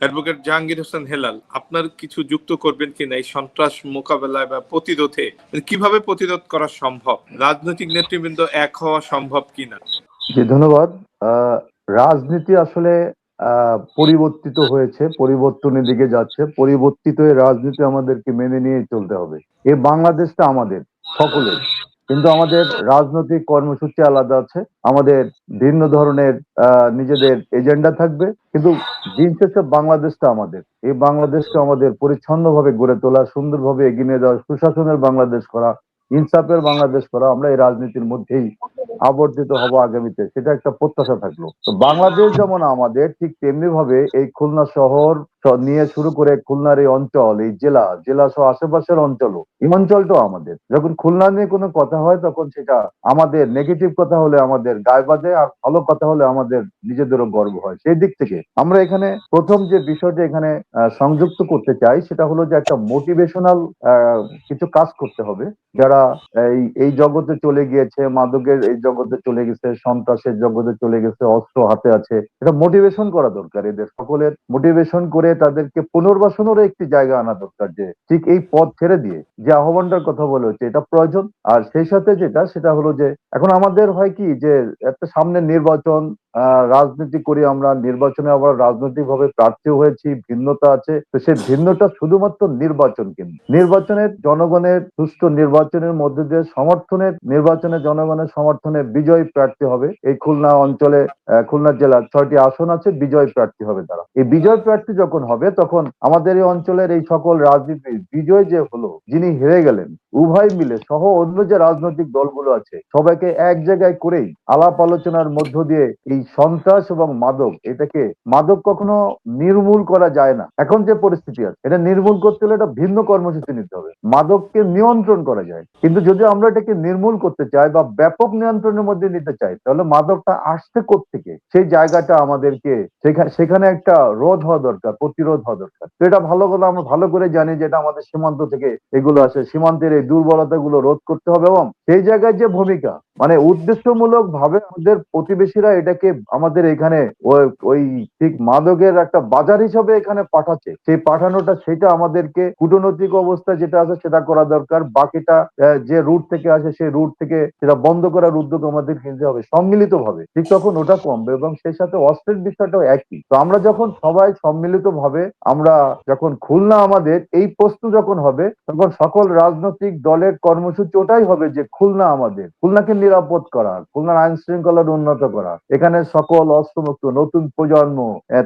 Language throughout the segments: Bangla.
অ্যাডভোকেট জাহাঙ্গীর হোসেন হেলাল, আপনার কিছু যুক্ত করবেন কিনা এই সন্ত্রাস মোকাবেলায় বা প্রতিরোধে? কিভাবে প্রতিরোধ করা সম্ভব? রাজনৈতিক নেতৃবৃন্দ এক হওয়া সম্ভব কিনা? জি, ধন্যবাদ। আহ, রাজনীতি আসলে পরিবর্তিত হয়েছে, পরিবর্তনের দিকে যাচ্ছে। পরিবর্তিত এই রাজনীতি আমাদেরকে মেনে নিয়ে চলতে হবে। এই বাংলাদেশটা আমাদের সকলের, কিন্তু আমাদের রাজনৈতিক কর্মসূচি আলাদা আছে। আমাদের ভিন্ন ধরনের নিজেদের এজেন্ডা থাকবে, কিন্তু দিন শেষে বাংলাদেশটা আমাদের। এই বাংলাদেশকে আমাদের পরিচ্ছন্নভাবে গড়ে তোলা, সুন্দরভাবে এগিয়ে নিয়ে যাওয়া, সুশাসনের বাংলাদেশ করা, ইনসাফের বাংলাদেশ করা। আমরা এই রাজনীতির মধ্যেই আবর্তিত হব আগামীতে, সেটা একটা প্রত্যাশা থাকলো। তো বাংলাদেশ যেমন আমাদের, ঠিক তেমনি ভাবে এই খুলনা শহর নিয়ে শুরু করে খুলনার এই অঞ্চল, এই জেলা, জেলা সহ আশেপাশের অঞ্চলও, এই অঞ্চলটাও আমাদের। যখন খুলনা নিয়ে কোনো কথা হয় তখন সেটা আমাদের নেগেটিভ কথা হলে আমাদের গায়ে বাজে, আর ভালো কথা হলে আমাদের নিজেদেরও গর্ব হয়। সেই দিক থেকে আমরা এখানে প্রথম যে বিষয়টা এখানে সংযুক্ত করতে চাই, সেটা হলো যে একটা মোটিভেশনাল কিছু কাজ করতে হবে। যারা এই এই জগতে চলে গিয়েছে, মাদকের এই জগতে চলে গেছে, সন্ত্রাসের জগতে চলে গেছে, অস্ত্র হাতে আছে, এটা মোটিভেশন করা দরকার। এদের সকলের মোটিভেশন করে তাদেরকে পুনর্বাসনেরও একটি জায়গা আনা দরকার, যে ঠিক এই পথ ছেড়ে দিয়ে যে আহ্বানটার কথা বলে হচ্ছে, এটা প্রয়োজন। আর সেই সাথে যেটা, সেটা হলো যে এখন আমাদের হয় কি, যে একটা সামনে নির্বাচন, রাজনীতি করি আমরা, নির্বাচনে আবার রাজনৈতিক ভাবে প্রার্থীও হয়েছি, ভিন্নতা আছে। তো সেই ভিন্নতা শুধুমাত্র নির্বাচন, কিন্তু নির্বাচনের জনগণের সুষ্ঠু নির্বাচনের মধ্যে দিয়ে সমর্থনের, নির্বাচনে জনগণের সমর্থনে বিজয়ী প্রার্থী হবে। এই খুলনা অঞ্চলে, খুলনা জেলার 6টি আসন আছে, বিজয়ী প্রার্থী হবে তারা। এই বিজয় প্রার্থী যখন হবে, তখন আমাদের এই অঞ্চলের এই সকল রাজনীতি বিজয় যে হলো, যিনি হেরে গেলেন, উভয় মিলে সহ অন্য যে রাজনৈতিক দলগুলো আছে, সবাইকে এক জায়গায় করেই আলাপ আলোচনার মধ্য দিয়ে এই সন্ত্রাস এবং মাদক, এটাকে, মাদক কখনো নির্মূল করা যায় না। এখন যে পরিস্থিতি আছে, এটা নির্মূল করতে হলে একটা ভিন্ন কর্মসূচি নিতে হবে। মাদককে নিয়ন্ত্রণ করা যায়, কিন্তু যদি আমরা এটাকে নির্মূল করতে চাই বা ব্যাপক নিয়ন্ত্রণের মধ্যে নিতে চাই, তাহলে মাদকটা আসতে কোত্থেকে, সেই জায়গাটা আমাদেরকে সেখানে একটা রোধ হওয়া দরকার, প্রতিরোধ হওয়া দরকার। তো এটা ভালো করে আমরা ভালো করে জানি যে এটা আমাদের সীমান্ত থেকে এগুলো আসে, সীমান্তের এই দুর্বলতা গুলো রোধ করতে হবে। এবং সেই জায়গায় যে ভূমিকা, মানে উদ্দেশ্যমূলক ভাবে আমাদের প্রতিবেশীরা এটাকে আমাদের এখানে ওই ঠিক মাদকের একটা বাজার হিসাবে এখানে পাঠাচ্ছে, সেই পাঠানোটা, সেটা আমাদেরকে কূটনৈতিক অবস্থা যেটা আছে সেটা করা দরকার। বাকিটা যে রুট থেকে আসে, সেই রুট থেকে সেটা বন্ধ করার উদ্যোগ আমাদের কিনতে হবে সম্মিলিত ভাবে, ঠিক তখন ওটা কমবে। এবং সেই সাথে অস্ত্রের বিষয়টাও একই। তো আমরা যখন সবাই সম্মিলিত ভাবে, আমরা যখন খুলনা আমাদের, এই প্রশ্ন যখন হবে, তখন সকল রাজনৈতিক দলের কর্মসূচি ওটাই হবে যে খুলনা আমাদের, খুলনাকে নিরাপদ করা, খুলনার আইন শৃঙ্খলার উন্নত করা, এখানে সকল অস্ত্রমুক্ত নতুন প্রজন্ম,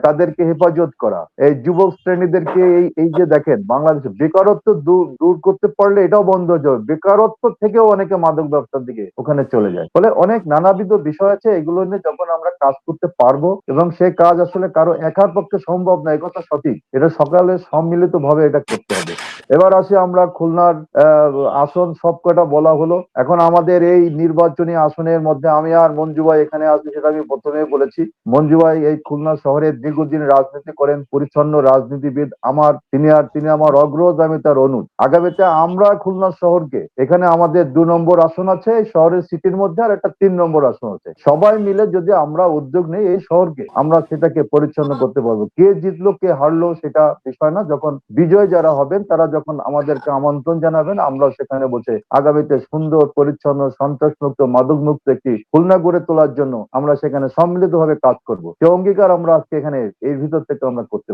তাদেরকে হেফাজত করা, এই যুবক শ্রেণীদেরকে, এই এই যে দেখেন, বাংলাদেশে বেকারত্ব দূর দূর করতে পারলে এটাও বন্ধ হয়ে যাবে। বেকারত্ব থেকেও অনেকে মাদক ব্যবসার দিকে ওখানে চলে যায়। ফলে অনেক নানাবিধ বিষয় আছে, এগুলো নিয়ে যখন আমরা কাজ করতে পারবো, এবং সেই কাজ আসলে কারো একার পক্ষে সম্ভব না, এই কথা সঠিক, এটা সকালে সম্মিলিত ভাবে এটা করতে হবে। এবার আসি আমরা খুলনার আসন সবকটা বলা হলো। এখন আমাদের এই নির্বাচনী আসনের মধ্যে আমি আর মঞ্জু ভাই এখানে আছি, সেটা আমি প্রথমে বলেছি। মঞ্জু ভাই এই খুলনা শহরে দীর্ঘদিন রাজনীতি করেন, পরিচ্ছন্ন রাজনীতিবিদ, আমার সিনিয়র, তিনি আমার অগ্রজ, আমি তার অনুজ। আগামীতে আমরা খুলনা শহরকে, এখানে আমাদের 2 নম্বর আসন আছে এই শহরের সিটির মধ্যে, আর একটা 3 নম্বর আসন আছে। সবাই মিলে যদি আমরা উদ্যোগ নেই, এই শহরকে আমরা সেটাকে পরিচ্ছন্ন করতে পারবো। কে জিতলো কে হারলো সেটা বিষয় না, যখন বিজয় যারা হবেন তারা যখন আমাদেরকে আমন্ত্রণ জানাবেন, আমরা সেখানে বসে আগামীতে সুন্দর, পরিচ্ছন্ন, সন্ত্রাস মুক্ত, মাদক মুক্ত একটি খুলনা গড়ে তোলার জন্য আমরা সেখানে সম্মিলিতভাবে কাজ করব। সে অঙ্গীকার আমরা আজকে এখানে এর ভিতর থেকে আমরা করতে